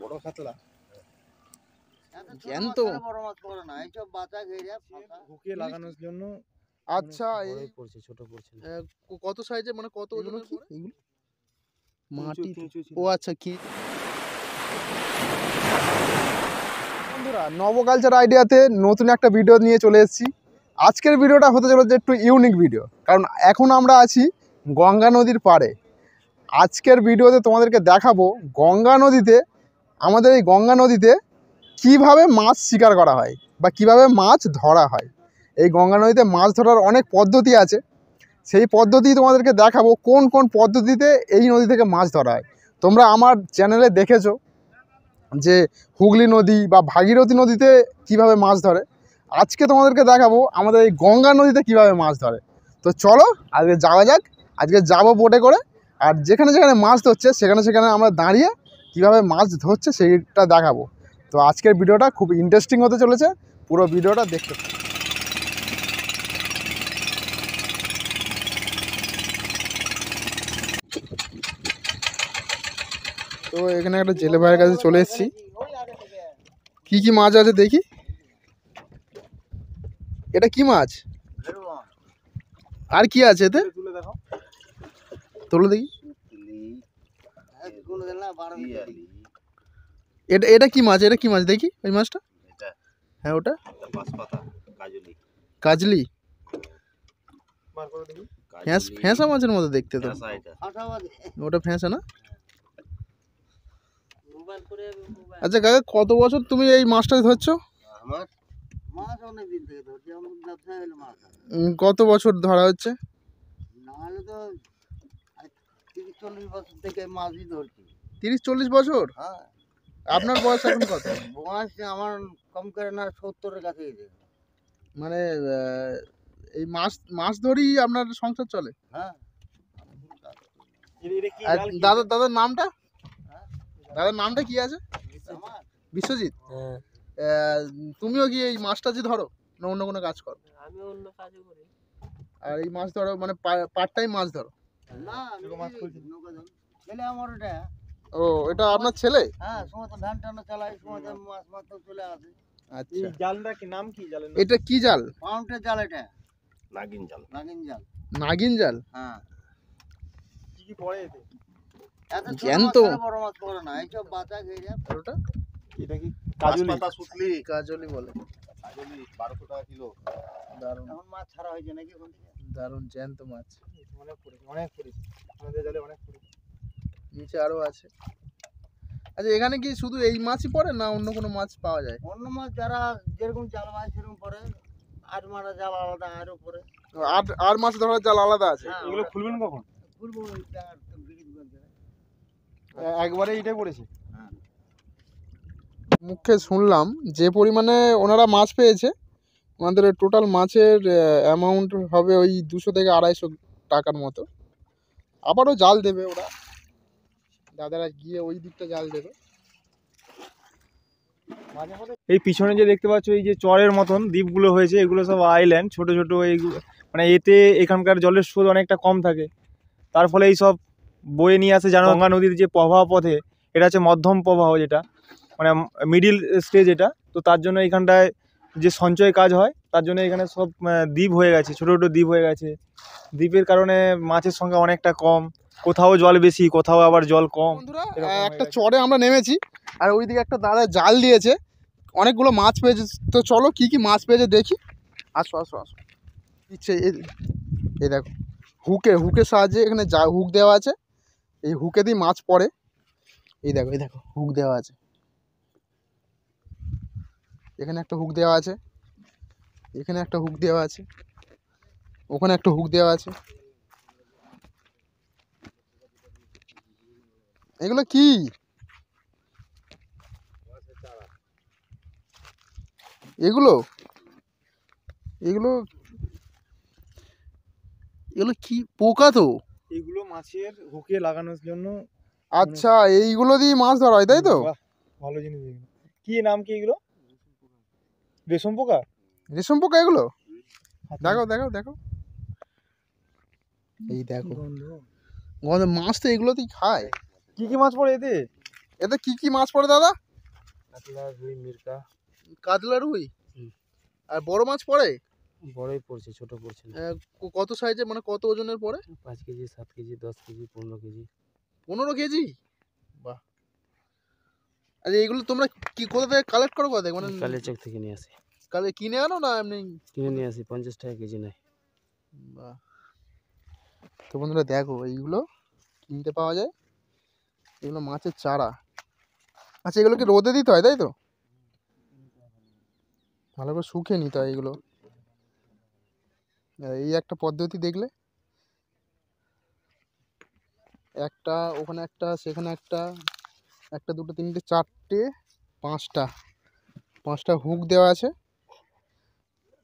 বড় কাতলা জ্যান্ত বড় মাছ পড়ে না, এইসব বাঁচা ঘেরে হুকে লাগানোর জন্য। আচ্ছা বড়ই পড়ছে, ছোট পড়ছে না। কত সাইজে মানে কত ওজনের পড়ে এগুলো? মাটি কেঁচো ছিল। ও আচ্ছা কি বন্ধুরা, নবকালচার আইডিয়াতে নতুন একটা ভিডিও নিয়ে চলে এসেছি। আজকের ভিডিওটা হতে চলেছে একটু ইউনিক ভিডিও, কারণ এখন আমরা আছি গঙ্গা নদীর পাড়ে। আজকের ভিডিওতে তোমাদেরকে দেখাবো গঙ্গা নদীতে, আমাদের এই গঙ্গা নদীতে কিভাবে মাছ শিকার করা হয় বা কিভাবে মাছ ধরা হয়। এই গঙ্গা নদীতে মাছ ধরার অনেক পদ্ধতি আছে, সেই পদ্ধতি তোমাদেরকে দেখাবো কোন কোন পদ্ধতিতে এই নদী থেকে মাছ ধরা হয়। তোমরা আমার চ্যানেলে দেখেছো যে হুগলি নদী বা ভাগীরথী নদীতে কিভাবে মাছ ধরে। আজকে তোমাদেরকে দেখাবো আমাদের এই গঙ্গা নদীতে কিভাবে মাছ ধরে। তো চলো আজকে যাওয়া যাক। আজকে যাবো বোটে করে, আর যেখানে যেখানে মাছ ধরছে সেখানে সেখানে আমরা দাঁড়িয়ে কিভাবে মাছ ধরছে সেইটা দেখাবো। তো আজকের ভিডিওটা খুব ইন্টারেস্টিং হতে চলেছে, পুরো ভিডিওটা দেখতে থাকো। তো এখানে একটা জেলে ভাইয়ের কাছে চলে এসেছি। কি কি মাছ আছে দেখি। এটা কি মাছ আর কি আছে এতে? তুলে দেখো, তোলো দেখি। এটা এটা কি মাছ? এটা কি মাছ দেখি ওই মাছটা। হ্যাঁ ওটা কাজলি। ফ্যাঁসা মাছের মতো দেখতে তো। ওটা ফ্যাঁসা না? আচ্ছা কাকা, কত বছর তুমি এই মাছটা ধরছো? মাছ অনেক দিন থেকে ধরছি, আমার ব্যবসা হলো মাছ। কত বছর ধরা হচ্ছে? নাহলে তো 30-40 বছর থেকে মাছই ধরছি। 30-40 বছর? হ্যাঁ। আপনার বয়স এখন কত? বয়স আমার কম করে না 70-এর কাছে গেছে। মানে এই মাছ মাছ ধরেই আপনার সংসার চলে? হ্যাঁ। আর দাদার নামটা? দাদার নামটা কি আছে? বিশ্বজিৎ। তুমিও কি এই মাছটা যে ধরো না অন্য কোনো কাজ করো? আমি অন্য কাজও করি। আর এই মাছ ধরো মানে পার্ট টাইম মাছ ধরো? না, মাছ খুঁজছি ছেলে আমার ওটা। ও, এটা আপনার ছেলে? হ্যাঁ, সময় তো ধান টানা চালাই, সময় তো মাছ মারতে চলে আসে। আচ্ছা, এই জালটা কি নাম কি জালের? এটা কি জাল? পাউন্ডের জাল এটা। নাগিন জাল। নাগিন জাল। নাগিন জাল? হ্যাঁ। কি কি পড়ে এতে? এত জ্যান্ত বড় মাছ পড়ে না, এইসব বাঁচা ঘেরে। ওটা এটা কি কাজলি? কাজলি বলে। কাজলি 1200 টাকা কিলো। দারুণ এখন মাছ ছাড়া হয়েছে নাকি ওখান থেকে? দারুণ জ্যান্ত মাছ। অনেক পড়েছে, অনেক পড়েছে আমাদের জালে, অনেক পড়েছে। নিচে আরো আছে। আচ্ছা, এখানে কি শুধু এই মাছই পড়ে না অন্য কোনো মাছ পাওয়া যায়? অন্য মাছ যারা যেরকম জাল মাছ সেরকম পড়ে, আর মারা জাল আলাদা আরও পড়ে। আর মাছ ধরার জাল আলাদা আছে? এগুলো খুলবেন কখন? খুলবো একবারে এইটাই পড়েছে। মুখে শুনলাম যে পরিমাণে ওনারা মাছ পেয়েছে, আমাদের টোটাল মাছের অ্যামাউন্ট হবে ওই 200 থেকে 250 টাকার মতো। আবারও জাল দেবে ওরা, দাদারা গিয়ে ওই দিকটা জাল দেবে। এই পিছনে যে দেখতে পাচ্ছ এই যে চরের মতন দ্বীপগুলো হয়েছে, এগুলো সব আইল্যান্ড, ছোট ছোট। এইগুলো মানে এতে এখানকার জলের স্রোত অনেকটা কম থাকে, তার ফলে এই সব বয়ে নিয়ে আসে। জানো গঙ্গা নদীর যে প্রবাহ পথে, এটা হচ্ছে মধ্যম প্রবাহ, যেটা মানে মিডিল স্টেজ এটা। তো তার জন্য এখানটায় যে সঞ্চয় কাজ হয়, তার জন্য এখানে সব দ্বীপ হয়ে গেছে, ছোটো ছোটো দ্বীপ হয়ে গেছে। দ্বীপের কারণে মাছের সংখ্যা অনেকটা কম, কোথাও জল বেশি, কোথাও আবার জল কম। বন্ধুরা, একটা চরে আমরা নেমেছি, আর ওইদিকে একটা দাদা জাল দিয়েছে, অনেকগুলো মাছ পেয়েছে। তো চলো কি কি মাছ পেয়েছে দেখি। আসো আসো আসো। ইচ্ছে এই দেখো, হুকের সাহায্যে এখানে হুক দেওয়া আছে, এই হুকে দিয়ে মাছ পড়ে। এই দেখো হুক দেওয়া আছে, এখানে একটা হুক দেওয়া আছে, এখানে একটা হুক দেওয়া আছে, ওখানে একটা হুক দেওয়া আছে। এগুলো কি? এগুলো এগুলো এগুলো কি পোকা? তো এগুলো মাছের হুকে লাগানোর জন্য। আচ্ছা, এইগুলো দিয়ে মাছ ধরা হয়, তাই তো? ভালো জিনিস। এগুলো কি নাম কি? এগুলো রেশম পোকা। রেশম পোকা এগুলো? দেখো দেখো দেখো, এই দেখো গন্ধ। মাছ তো এগুলোতেই খায়, কি কি মাছ পড়ে এতে? এতে কি কি মাছ পড়ে দাদা? কাতলা, রুই, মিরকা। কাতলা, রুই। হুম। আর বড় মাছ পড়ে? বড়ই পড়ছে, ছোট পড়ছে না। কত সাইজে, মানে কত ওজনের পড়ে? 5 KG, 7 KG, 10 KG, 15 KG. 15 KG? বাহ। আচ্ছা, এইগুলো তোমরা কি কোথা থেকে কালেক্ট করো, কোথা থেকে, মানে কালিয়াচক থেকে নিয়ে আসি। কালে কিনে আনো না এমনি? কিনে নিয়ে আসি, 50 টাকা কেজি নেয়। বাহ। তো বন্ধুরা দেখো, এইগুলো কিনতে পাওয়া যায়, এগুলো মাছের চারা। আচ্ছা, এগুলোকে রোদে দিতে হয় তাই তো? ভালো করে শুকিয়ে নিতে হয় এগুলো। এই একটা পদ্ধতি দেখলে, একটা ওখানে একটা, সেখানে একটা, একটা দুটো তিনটে চারটে পাঁচটা হুক দেওয়া আছে।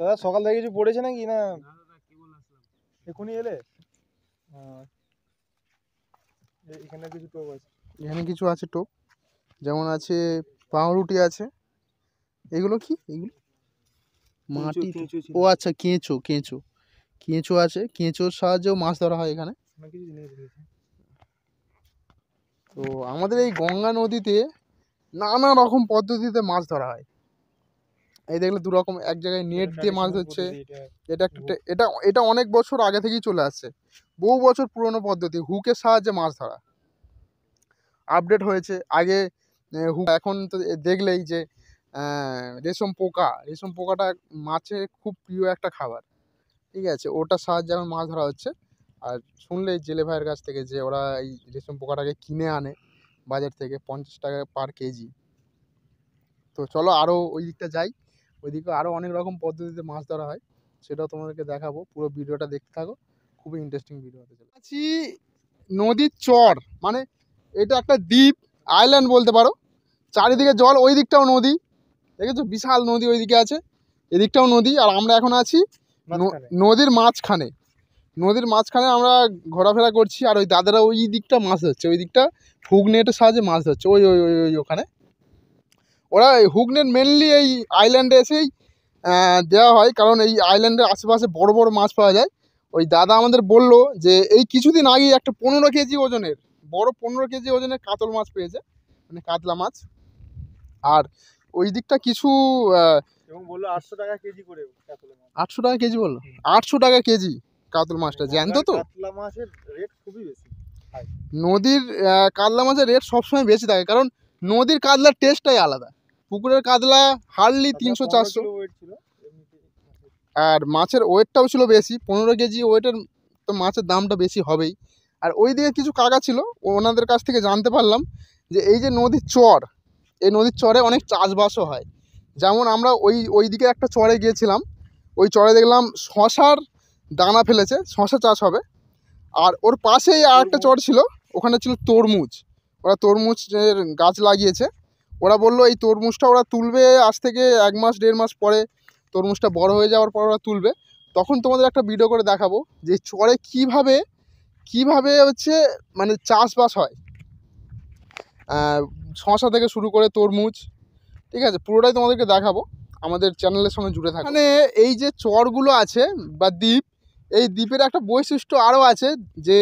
দাদা সকাল থেকে কিছু পড়েছে নাকি না এখনই এলে? এখানে কিছু টোপ আছে। এখানে কিছু আছে টোপ, যেমন আছে পাউরুটি আছে। এগুলো কি? এগুলো মাটি। ও আচ্ছা, কেঁচো কেঁচো কেঁচো আছে, কেঁচোর সাহায্যেও মাছ ধরা হয় এখানে। তো আমাদের এই গঙ্গা নদীতে নানা রকম পদ্ধতিতে মাছ ধরা হয়। এই দেখলে দু রকম, এক জায়গায় নেট দিয়ে মাছ ধরছে। এটা একটা, এটা অনেক বছর আগে থেকেই চলে আসছে, বহু বছর পুরনো পদ্ধতি, হুকের সাহায্যে মাছ ধরা। আপডেট হয়েছে, আগে হুক, এখন তো দেখলেই যে রেশম পোকাটা মাছের খুব প্রিয় একটা খাবার। ঠিক আছে, ওটার সাহায্যে এখন মাছ ধরা হচ্ছে। আর শুনলেই জেলে ভাইয়ের কাছ থেকে যে ওরা এই রেশম পোকাটাকে কিনে আনে বাজার থেকে 50 টাকা পার কেজি। তো চলো আরও ওই দিকটা যাই, ওইদিকে আরও অনেক রকম পদ্ধতিতে মাছ ধরা হয়, সেটাও তোমাদেরকে দেখাবো। পুরো ভিডিওটা দেখতে থাকো, খুবই ইন্টারেস্টিং ভিডিও হতে চলে। আছি নদীর চর, মানে এটা একটা দ্বীপ, আইল্যান্ড বলতে পারো। চারিদিকে জল, ওই দিকটাও নদী, দেখেছো বিশাল নদী ওইদিকে আছে, এদিকটাও নদী। আর আমরা এখন আছি নদীর মাঝখানে। নদীর মাঝখানে আমরা ঘোরাফেরা করছি, আর ওই দাদারা ওই দিকটা মাছ ধরছে, ওই দিকটা হুক নেটের সাহায্যে মাছ ধরছে। ওই ওই ওই ওই ওখানে ওরা হুক নেট মেনলি এই আইল্যান্ডে এসেই দেওয়া হয়, কারণ এই আইল্যান্ডের আশেপাশে বড় বড় মাছ পাওয়া যায়। ওই দাদা আমাদের বললো যে এই কিছুদিন আগেই একটা 15 কেজি ওজনের, বড় 15 কেজি ওজনের কাতল মাছ পেয়েছে, মানে কাতলা মাছ। আর ওই দিকটা কিছু এবং বললো 800 টাকা কেজি করে কাতলা মাছ। 800 টাকা কেজি বললো? 800 টাকা কেজি কাতল মাছটা, জ্যান্ত তো। কাতলা মাছের রেট খুবই বেশি। নদীর কাতলা মাছের রেট সবসময় বেশি থাকে, কারণ নদীর কাতলার টেস্টটাই আলাদা। পুকুরের কাতলা হার্ডলি 300-400, আর মাছের ওয়েটটাও ছিল বেশি, 15 কেজি ওয়েটের, তো মাছের দামটা বেশি হবেই। আর ওই দিকে কিছু কাকা ছিল, ওনাদের কাছ থেকে জানতে পারলাম যে এই যে নদীর চর, এই নদীর চরে অনেক চাষবাসও হয়। যেমন আমরা ওই দিকে একটা চরে গিয়েছিলাম, ওই চরে দেখলাম শশার দানা ফেলেছে, শশা চাষ হবে। আর ওর পাশেই আর একটা চর ছিল, ওখানে ছিল তরমুজ, ওরা তরমুজের গাছ লাগিয়েছে। ওরা বললো এই তরমুজটা ওরা তুলবে আজ থেকে 1 মাস 1.5 মাস পরে, তরমুজটা বড় হয়ে যাওয়ার পর ওরা তুলবে। তখন তোমাদের একটা ভিডিও করে দেখাবো যে চরে কিভাবে হচ্ছে মানে চাষবাস হয়, শশা থেকে শুরু করে তরমুজ। ঠিক আছে, পুরোটাই তোমাদেরকে দেখাবো, আমাদের চ্যানেলের সঙ্গে জুড়ে থাকো। মানে এই যে চরগুলো আছে বা দ্বীপ, এই দ্বীপের একটা বৈশিষ্ট্য আরও আছে, যে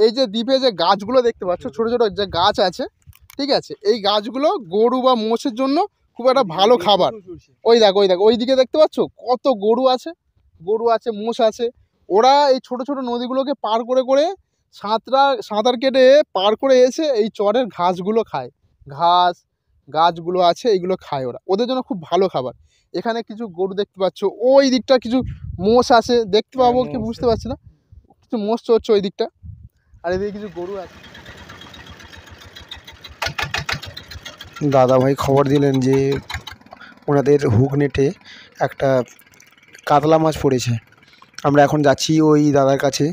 এই যে দ্বীপে যে গাছগুলো দেখতে পাচ্ছ, ছোটো ছোটো যে গাছ আছে, ঠিক আছে, এই গাছগুলো গরু বা মোষের জন্য খুব একটা ভালো খাবার। ওই দেখো ওই দিকে দেখতে পাচ্ছ কত গরু আছে, মোষ আছে। ওরা এই ছোট ছোট নদীগুলোকে পার করে সাঁতার কেটে পার করে এসে এই চরের ঘাসগুলো খায়, গাছগুলো আছে এইগুলো খায় ওরা, ওদের জন্য খুব ভালো খাবার। এখানে কিছু গরু দেখতে পাচ্ছ, ওই দিকটা কিছু মোষ আছে, দেখতে পাবো কি বুঝতে পারছি না, কিছু মোষ চড়ছে ওই দিকটা, আর এদিকে কিছু গরু আছে। দাদা ভাই খবর দিলেন যে ওনাদের হুক নেটে একটা কাতলা মাছ পড়েছে। আমরা এখন যাচ্ছি ওই দাদার কাছে,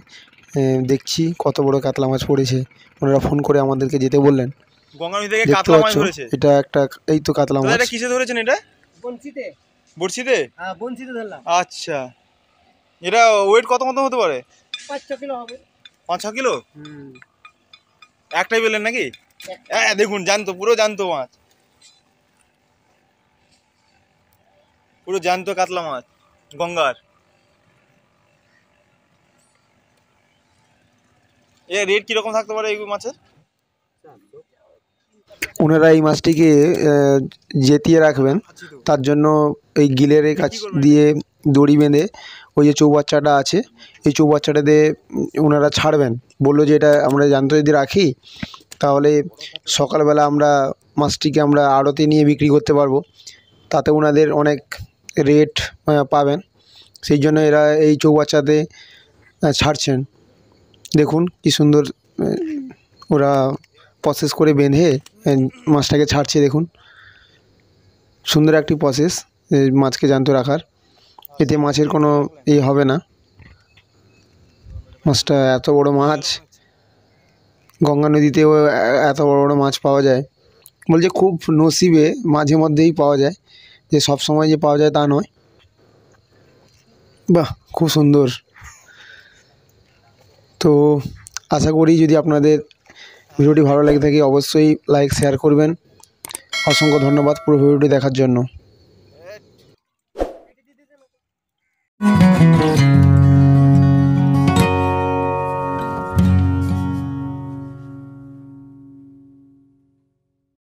দেখছি কত বড় কাতলা মাছ পড়েছে। ওনারা ফোন করে আমাদেরকে যেতে বললেন। গঙ্গা নদী থেকে দেখতে কাতলা মাছ পাচ্ছ ধরেছে। এটা একটা, এই তো কাতলা দাদা মাছ। এটা কিসে ধরেছেন? এটা বনশিতে। বড়শিতে? হ্যাঁ, বনশিতে ধরলাম। আচ্ছা, এটা ওয়েট কত মতো হতে পারে? 5-6 কিলো হবে। 5-6 কিলো? একটাই পেলেন নাকি? হ্যাঁ দেখুন, জ্যান্ত, পুরো জ্যান্ত মাছ, পুরো জ্যান্ত কাতলা মাছ গঙ্গার। এর রেট কিরকম থাকতে পারে এই মাছের? ওনারা এই মাছটিকে জেতিয়ে রাখবেন, তার জন্য এই গিলের কাছ দিয়ে দড়ি বেঁধে ওই যে চৌবাচ্চাটা আছে, এই চৌবাচ্চাটা দিয়ে ওনারা ছাড়বেন। বললো যে এটা আমরা জ্যান্ত যদি রাখি তাহলে সকালবেলা আমরা মাছটিকে আমরা আড়তে নিয়ে বিক্রি করতে পারবো, তাতে ওনাদের অনেক রেট পাবেন। সেই জন্য এরা এই চৌবাচ্চাতে ছাড়ছেন। দেখুন কি সুন্দর ওরা প্রসেস করে বেঁধে মাছটাকে ছাড়ছে। দেখুন সুন্দর একটি প্রসেস মাছকে জ্যান্ত রাখার, এতে মাছের কোনো হবে না। মাছটা এত বড় মাছ, গঙ্গা নদীতেও এত বড় বড় মাছ পাওয়া যায়। বলছে খুব নসিবে মাঝে মধ্যেই পাওয়া যায়, যে সব সময় যে পাওয়া যায় তা নয়। বাহ, খুব সুন্দর। তো আশা করি যদি আপনাদের ভিডিওটি ভালো লাগে থাকে অবশ্যই লাইক শেয়ার করবেন। অসংখ্য ধন্যবাদ পুরো ভিডিওটি দেখার জন্য।